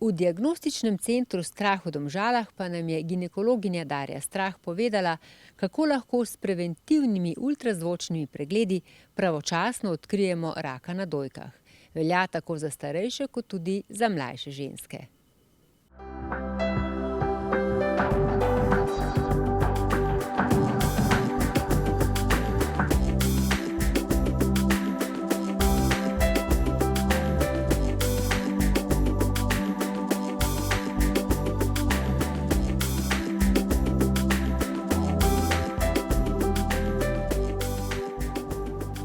V diagnostičnem centru Strah v Domžalah pa nam je ginekologinja Darja Strah povedala, kako lahko s preventivnimi ultrazvočnimi pregledi pravočasno odkrijemo raka na dojkah. Velja tako za starejše kot tudi za mlajše ženske.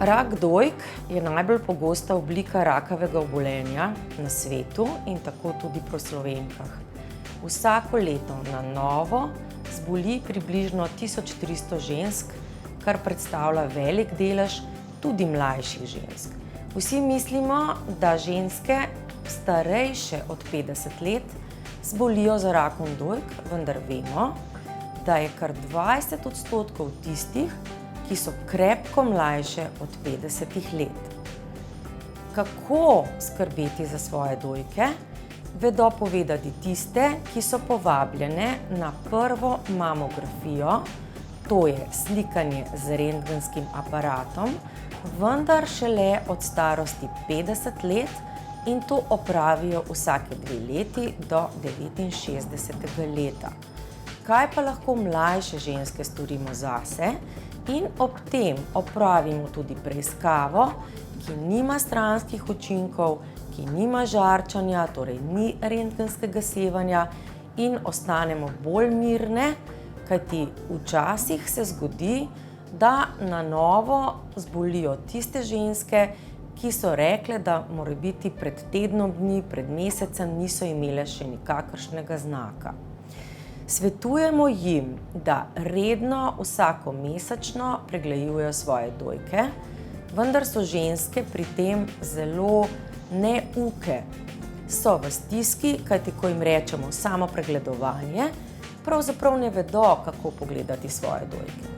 Rak dojk je najbolj pogosta oblika rakavega obolenja na svetu in tako tudi pri Slovenkah. Vsako leto na novo zboli približno 1300 žensk, kar predstavlja velik delež tudi mlajših žensk. Vsi mislimo, da ženske starejše od 50 let zbolijo za rakom dojk, vendar vemo, da je kar 20% tistih, ki so krepko mlajše od 50 let. Kako skrbeti za svoje dojke, vedo povedati tiste, ki so povabljene na prvo mamografijo, to je slikanje z rentgenskim aparatom, vendar šele od starosti 50 let in to opravijo vsake 2 leti do 69. leta. Kaj pa lahko mlajše ženske storimo zase? In ob tem opravimo tudi preiskavo, ki nima stranskih učinkov, ki nima žarčanja, torej ni rentgenskega sevanja in ostanemo bolj mirne, kajti včasih se zgodi, da na novo zbolijo tiste ženske, ki so rekle, da morebiti pred tednom dni, pred mesecem niso imele še nikakršnega znaka. Svetujemo jim, da redno vsakomesečno pregledujejo svoje dojke, vendar so ženske pri tem zelo neuke. So v stiski, kajti ko jim rečemo samo pregledovanje, pravzaprav ne vedo, kako pogledati svoje dojke.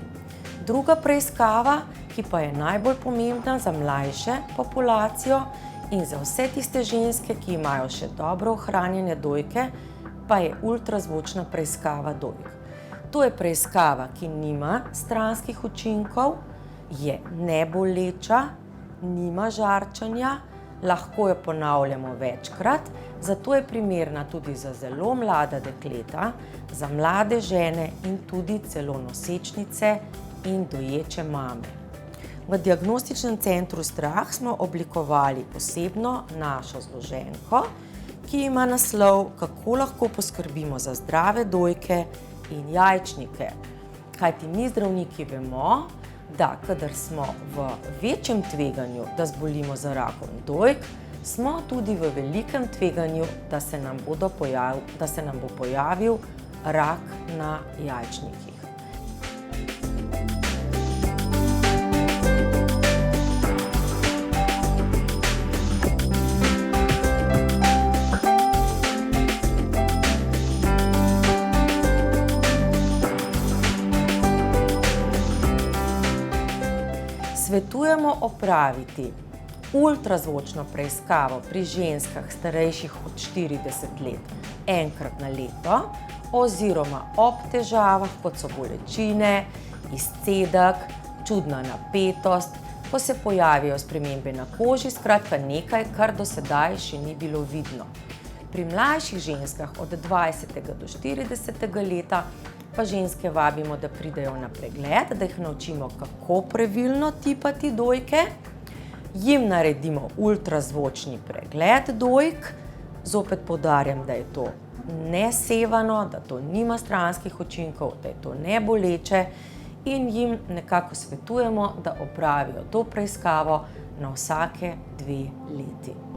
Druga preiskava, ki pa je najbolj pomembna za mlajše populacijo in za vse tiste ženske, ki imajo še dobro ohranjene dojke, pa je ultrazvočna preiskava dojk. To je preiskava, ki nima stranskih učinkov, je neboleča, nima žarčanja, lahko jo ponavljamo večkrat, zato je primerna tudi za zelo mlada dekleta, za mlade žene in tudi celo nosečnice in doječe mame. V diagnostičnem centru Strah smo oblikovali posebno našo zloženko, ki ima naslov Kako lahko poskrbimo za zdrave dojke in jajčnike. Kajti mi zdravniki vemo, da kadar smo v večjem tveganju, da zbolimo za rakom dojk, smo tudi v velikem tveganju, da se nam bo pojavil rak na jajčnikih. Svetujemo opraviti ultrazvočno preiskavo pri ženskah starejših od 40 let enkrat na leto oziroma ob težavah, kot so bolečine, izcedek, čudna napetost, ko se pojavijo spremembe na koži, skratka nekaj, kar do sedaj še ni bilo vidno. Pri mlajših ženskah od 20. do 40. leta pa ženske vabimo, da pridejo na pregled, da jih naučimo, kako pravilno tipati dojke, jim naredimo ultrazvočni pregled dojk, zopet poudarjam, da je to nesevano, da to nima stranskih učinkov, da je to neboleče in jim nekako svetujemo, da opravijo to preiskavo na vsake 2 leti.